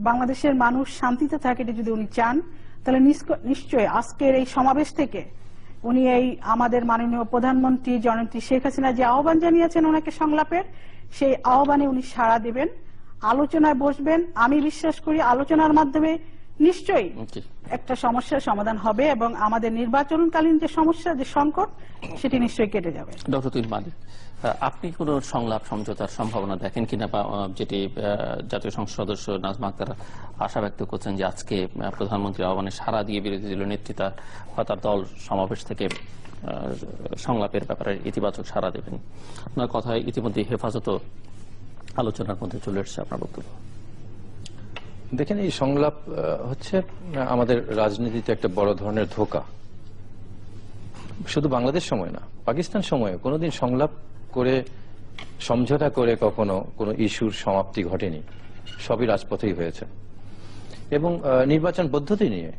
বাংলাদেশের মানুষ শান্তিতে থাকে এটা যদি উনি চান, তাহলে নিশ্চয়ই আজকের এই সমাবেশ থেকে উনি এই আমাদের মাননীয় প্রধানমন্ত্রী জননেত্রী শেখ হাসিনা যে আহ্বান জানিয়েছেন ওনাকে সংলাপের, সেই আহ্বানে উনি সাড়া দিবেন, আলোচনায় বসবেন। আমি বিশ্বাস করি আলোচনার মাধ্যমে নিশ্চয়ই একটা সমস্যার সমাধান হবে এবং আমাদের নির্বাচনকালীন যে সমস্যা, যে সংকট, সেটি নিশ্চয়ই কেটে যাবে। ডক্টর তুহিন মালিক, আপনি কোন সংলাপ সমঝোতার সম্ভাবনা দেখেন কিনা, বা যেটি জাতীয় সংসদ সদস্য নাজমা আক্তার আশা ব্যক্ত করছেন যে আজকে প্রধানমন্ত্রী আহ্বানে সাড়া দিয়ে বিরোধী দলীয় নেতৃত্ব বা তার দল সমাবেশ থেকে সংলাপের ব্যাপারে ইতিবাচক সাড়া দেবেন? আপনার কথায় ইতিমধ্যে হেফাজত আলোচনার মধ্যে চলে এসেছে, আপনার বক্তব্য? দেখেন, এই সংলাপ হচ্ছে আমাদের রাজনীতিতে একটা বড় ধরনের ধোঁকা। শুধু বাংলাদেশ সময় না, পাকিস্তান সময়ে কোনোদিন সংলাপ করে সমঝোতা করে কখনো কোনো ইস্যুর সমাপ্তি ঘটেনি, সবই রাজপথেই হয়েছে। এবং নির্বাচন পদ্ধতি নিয়ে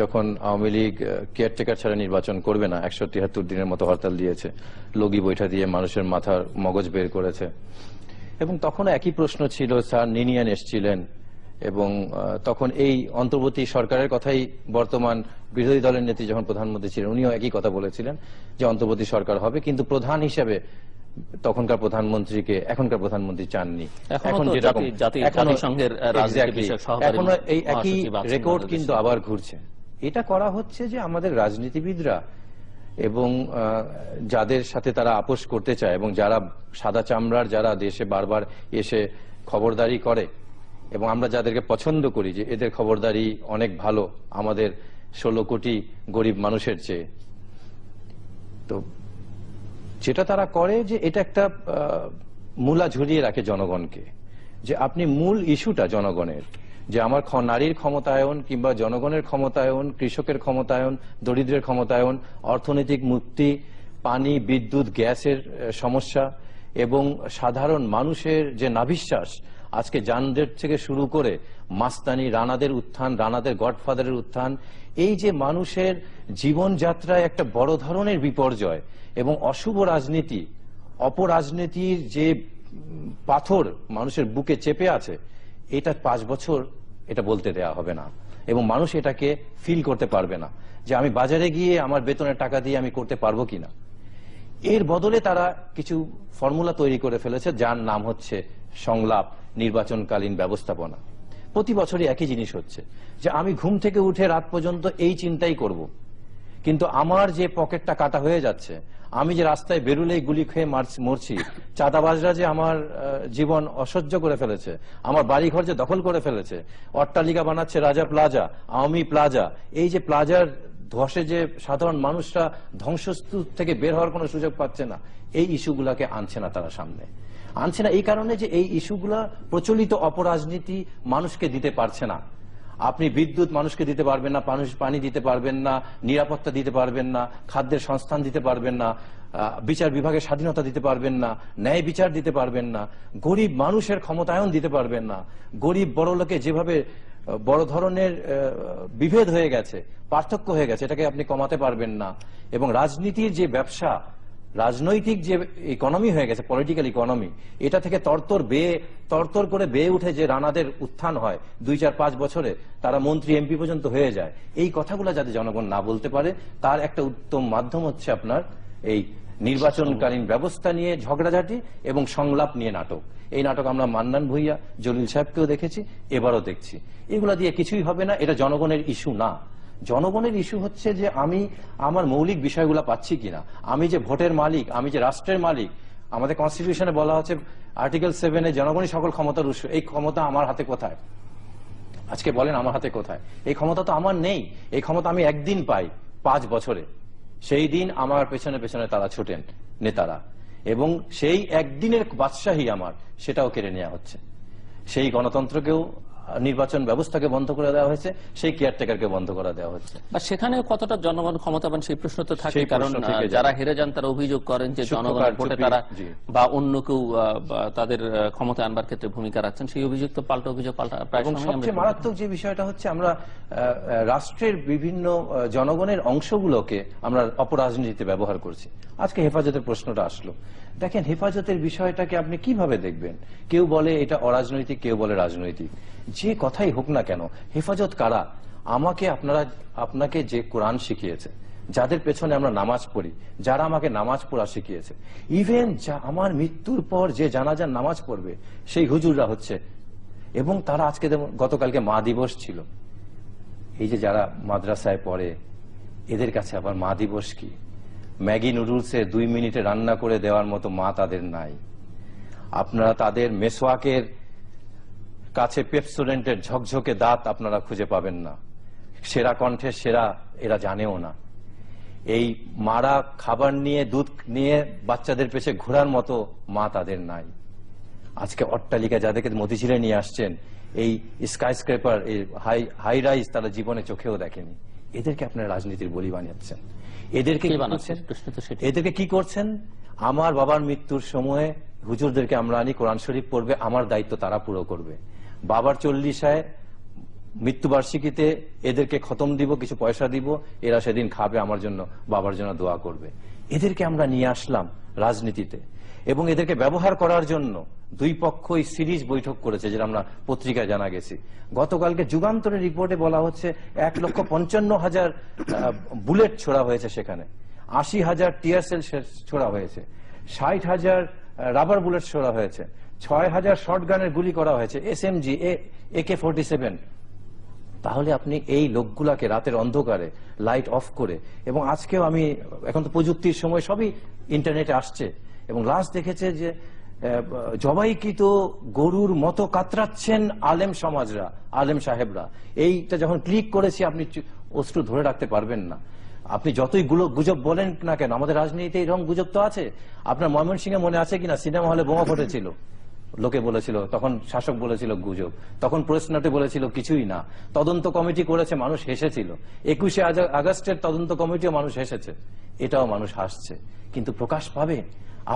যখন আওয়ামী লীগ কেয়ারটেকার ছাড়া নির্বাচন করবে না, 173 দিনের মতো হরতাল দিয়েছে, লগি বৈঠা দিয়ে মানুষের মাথার মগজ বের করেছে, এবং তখন একই প্রশ্ন ছিল, স্যার নিনিয়ান এসেছিলেন, এবং তখন এই অন্তর্বর্তী সরকারের কথাই বর্তমান বিরোধী দলের নেত্রী যখন প্রধানমন্ত্রী ছিলেন উনিও একই কথা বলেছিলেন যে অন্তর্বর্তী সরকার হবে, কিন্তু প্রধান হিসেবে তখনকার প্রধানমন্ত্রীকে এখনকার প্রধানমন্ত্রী চাননি। এখন এখনো এই একই রেকর্ড কিন্তু আবার ঘুরছে। এটা করা হচ্ছে যে আমাদের রাজনীতিবিদরা এবং যাদের সাথে তারা আপোষ করতে চায় এবং যারা সাদা চামড়ার, যারা দেশে বারবার এসে খবরদারি করে এবং আমরা যাদেরকে পছন্দ করি যে এদের খবরদারি অনেক ভালো আমাদের 16 কোটি গরিব মানুষের চেয়ে, তো যেটা তারা করে যে এটা একটা মূলা ঝুলিয়ে রাখে জনগণকে, যে আপনি মূল ইস্যুটা জনগণের, যে আমার নারীর ক্ষমতায়ন কিংবা জনগণের ক্ষমতায়ন, কৃষকের ক্ষমতায়ন, দরিদ্রের ক্ষমতায়ন, অর্থনৈতিক মুক্তি, পানি, বিদ্যুৎ, গ্যাসের সমস্যা এবং সাধারণ মানুষের যে নাভিশ্বাস, আজকে জানদের থেকে শুরু করে মাস্তানি, রানাদের উত্থান, রানাদের গডফাদারের উত্থান, এই যে মানুষের জীবনযাত্রায় একটা বড় ধরনের বিপর্যয় এবং অশুভ রাজনীতি, অপরাজনীতির যে পাথর মানুষের বুকে চেপে আছে, এটা 5 বছর এটা বলতে দেয়া হবে না এবং মানুষ এটাকে ফিল করতে পারবে না যে আমি বাজারে গিয়ে আমার বেতনের টাকা দিয়ে আমি করতে পারবো কিনা। এর বদলে তারা কিছু ফর্মুলা তৈরি করে ফেলেছে যার নাম হচ্ছে সংলাপ, নির্বাচনকালীন ব্যবস্থাপনা। প্রতি বছরই একই জিনিস হচ্ছে যে আমি ঘুম থেকে উঠে রাত পর্যন্ত এই চিন্তাই করব, কিন্তু আমার যে পকেটটা কাটা হয়ে যাচ্ছে, আমি যে রাস্তায় বেরুলেই গুলি খেয়ে মরছি, চাঁদাবাজরা যে আমার জীবন অসহ্য করে ফেলেছে, আমার বাড়িঘর যে দখল করে ফেলেছে, অট্টালিকা বানাচ্ছে রাজা প্লাজা, আওয়ামী প্লাজা, এই যে প্লাজার ধসে যে সাধারণ মানুষরা ধ্বংসস্তূপ থেকে বের হওয়ার কোনো সুযোগ পাচ্ছে না, এই ইস্যুগুলাকে আনছে না তারা সামনে। আনছে না এই কারণে যে এই ইস্যুগুলা প্রচলিত অপরাজনীতি মানুষকে দিতে পারছে না। আপনি বিদ্যুৎ মানুষকে দিতে পারবেন না, পানি দিতে পারবেন না, নিরাপত্তা দিতে পারবেন না, খাদ্যের সংস্থান দিতে পারবেন না, বিচার বিভাগের স্বাধীনতা দিতে পারবেন না, ন্যায় বিচার দিতে পারবেন না, গরিব মানুষের ক্ষমতায়ন দিতে পারবেন না। গরিব বড় লোকে যেভাবে বড় ধরনের বিভেদ হয়ে গেছে, পার্থক্য হয়ে গেছে, এটাকে আপনি কমাতে পারবেন না। এবং রাজনীতির যে ব্যবসা, রাজনৈতিক যে ইকোনমি হয়ে গেছে, পলিটিক্যাল ইকোনমি, এটা থেকে তরতর করে বেয়ে উঠে যে রানাদের উত্থান হয় 2-4-5 বছরে, তারা মন্ত্রী এমপি পর্যন্ত হয়ে যায়, এই কথাগুলো যাতে জনগণ না বলতে পারে তার একটা উত্তম মাধ্যম হচ্ছে আপনার এই নির্বাচনকালীন ব্যবস্থা নিয়ে ঝগড়াঝাটি এবং সংলাপ নিয়ে নাটক। এই নাটক আমরা মান্নান ভূঁইয়া, জলিল সাহেবকেও দেখেছি, এবারও দেখছি। এগুলা দিয়ে কিছুই হবে না, এটা জনগণের ইস্যু না। জনগণের ইস্যু হচ্ছে যে আমি আমার মৌলিক বিষয়গুলো পাচ্ছি কিনা, আমি যে ভোটের মালিক, আমি যে রাষ্ট্রের মালিক। আমাদের কনস্টিটিউশনে বলা হচ্ছে আর্টিকেল 7-এ জনগণই সকল ক্ষমতার উৎস। এই ক্ষমতা আমার হাতে কোথায়? আজকে বলেন আমার হাতে কোথায়? এই ক্ষমতা তো আমার নেই। এই ক্ষমতা আমি একদিন পাই 5 বছরে, সেই দিন আমার পেছনে পেছনে তারা ছুটেন নেতারা, এবং সেই একদিনের বাদশাহী আমার, সেটাও কেড়ে নেওয়া হচ্ছে। সেই গণতন্ত্রকেও, নির্বাচন ব্যবস্থাকে বন্ধ করে দেওয়া হয়েছে, সেই কেয়ারটেকারকে বন্ধ করে দেওয়া হচ্ছে। সেখানে কতটা জনগণ ক্ষমতাবান সেই প্রশ্ন তো থাকে, কারণ যারা হেরে যান তারা অভিযোগ করেন যে জনগণের ভোটে তারা বা অন্য কেউ তাদের ক্ষমতা আনবার ক্ষেত্রে ভূমিকা রাখছেন। সেই অভিযোগ তো পাল্টা অভিযোগ প্রায়। সবচেয়ে মারাত্মক যে বিষয়টা হচ্ছে আমরা রাষ্ট্রের বিভিন্ন জনগণের অংশগুলোকে আমরা অপরাজনীতিতে ব্যবহার করছি। আজকে হেফাজতের প্রশ্নটা আসলো দেখেন হেফাজতের বিষয়টাকে আপনি কিভাবে দেখবেন? কেউ বলে এটা অরাজনৈতিক, কেউ বলে রাজনৈতিক। যে কথাই হোক না কেন, হেফাজত কারা? আপনাকে যে কোরআন শিখিয়েছে, যাদের পেছনে আমরা নামাজ পড়ি, যারা আমাকে নামাজ পড়া শিখিয়েছে, ইভেন আমার মৃত্যুর পর যে জানাজার নামাজ পড়বে সেই হুজুররা হচ্ছে। এবং তারা আজকে গতকালকে মা দিবস ছিল, এই যে যারা মাদ্রাসায় পড়ে এদের কাছে আবার মা দিবস কি? ম্যাগি নুডলসে 2 মিনিটে রান্না করে দেওয়ার মতো মা তাদের নাই। আপনারা তাদের মেসওয়াকের কাছে পেপসোডেন্টের ঝকঝকে দাঁত আপনারা খুঁজে পাবেন না। সেরা কণ্ঠের সেরা এরা জানেও না। এই মারা খাবার নিয়ে, দুধ নিয়ে বাচ্চাদের পেছে ঘোরার মতো মা তাদের নাই। আজকে অট্টালিকা যাদেরকে মতিঝিলে নিয়ে আসছেন, এই স্কাই স্ক্রেপার, এই হাই রাইজ তারা জীবনে চোখেও দেখেনি। এদেরকে আপনারা রাজনীতির বলি বানিয়েছেন। এদেরকে কি করছেন? আমার বাবার মৃত্যুর সময়ে হুজুরদেরকে আমরা আনি, কোরআন শরীফ পড়বে, আমার দায়িত্ব তারা পুরো করবে। বাবার 40 মৃত্যুবার্ষিকীতে এদেরকে খতম দিব, কিছু পয়সা দিব, এরা সেদিন খাবে, আমার জন্য, বাবার জন্য দোয়া করবে। এদেরকে আমরা নিয়ে আসলাম রাজনীতিতে, এবং এদেরকে ব্যবহার করার জন্য দুই পক্ষই সিরিজ বৈঠক করেছে, যেটা আমরা পত্রিকায় জানা গেছি। গতকালকে যুগান্তরের রিপোর্টে বলা হচ্ছে 1,55,000 বুলেট ছোড়া হয়েছে, সেখানে 80,000 টিয়ার সেল ছোড়া হয়েছে, 60,000 রাবার বুলেট ছোড়া হয়েছে, 6,000 শর্টগানের গুলি করা হয়েছে, SMG, AK-47। তাহলে আপনি এই লোকগুলাকে রাতের অন্ধকারে লাইট অফ করে, এবং আজকেও আমি, এখন তো প্রযুক্তির সময় সবই ইন্টারনেটে আসছে, এবং লাস্ট দেখেছে যে জবাইকৃত গরুর মতো কাতরাচ্ছেন আলেম সমাজরা, আলেম সাহেবরা। এইটা যখন ক্লিক করেছি, আপনি অশ্রু ধরে রাখতে পারবেন না। আপনি যতই গুজব বলেন না কেন, আমাদের রাজনীতিতে এরকম গুজব তো আছে। আপনার ময়মনসিংহে মনে আছে কিনা সিনেমা হলে বোমা ফুটেছিল, লোকে বলেছিল, তখন শাসক বলেছিল গুজব, তখন প্রেস নোটে বলেছিল কিছুই না, তদন্ত কমিটি করেছে, মানুষ হেসেছিল। 21শে আগস্টের তদন্ত কমিটিও মানুষ হেসেছে, এটাও মানুষ হাসছে। কিন্তু প্রকাশ পাবে?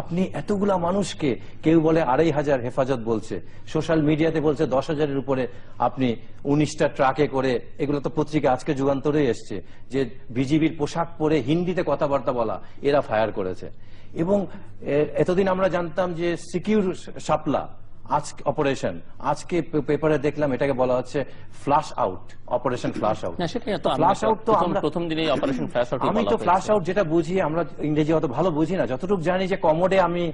আপনি এতগুলা মানুষকে, কেউ বলে 2,500 হেফাজত বলছে, সোশ্যাল মিডিয়াতে বলছে 10,000-এর উপরে, আপনি 19টা ট্রাকে করে, এগুলো তো পত্রিকা আজকে যুগান্তরে এসছে, যে বিজিবির পোশাক পরে হিন্দিতে কথাবার্তা বলা, এরা ফায়ার করেছে। এবং এতদিন আমরা জানতাম যে সিকিউর শাপলা আজকে অপারেশন, আজকে পেপারে দেখলাম এটাকে বলা হচ্ছে flush out, operation flush out. Flush out তো আমরা প্রথম দিনেই অপারেশন ফ্লাশ আউট, আমি তো ফ্লাশ আউট যেটা বুঝি, আমরা ইংরেজি অত ভালো বুঝি না, যতটুকু জানি যে কমোডে আমি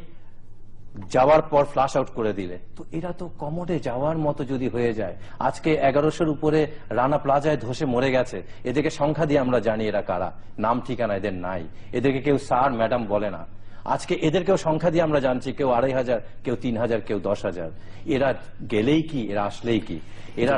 যাওয়ার পর ফ্লাশ আউট করে দিলে, তো এরা তো কমোডে যাওয়ার মতো যদি হয়ে যায়, আজকে 1100-র উপরে রানা প্লাজায় ধসে মরে গেছে, এদেরকে সংখ্যা দিয়ে আমরা জানি এরা কারা, নাম ঠিকানা এদের নাই, এদেরকে কেউ স্যার ম্যাডাম বলে না। আজকে এদেরকেও সংখ্যা দিয়ে আমরা জানছি, কেউ 2,500, কেউ 3,000, কেউ 10,000। এরা গেলেই কি, এরা আসলেই কি, এরা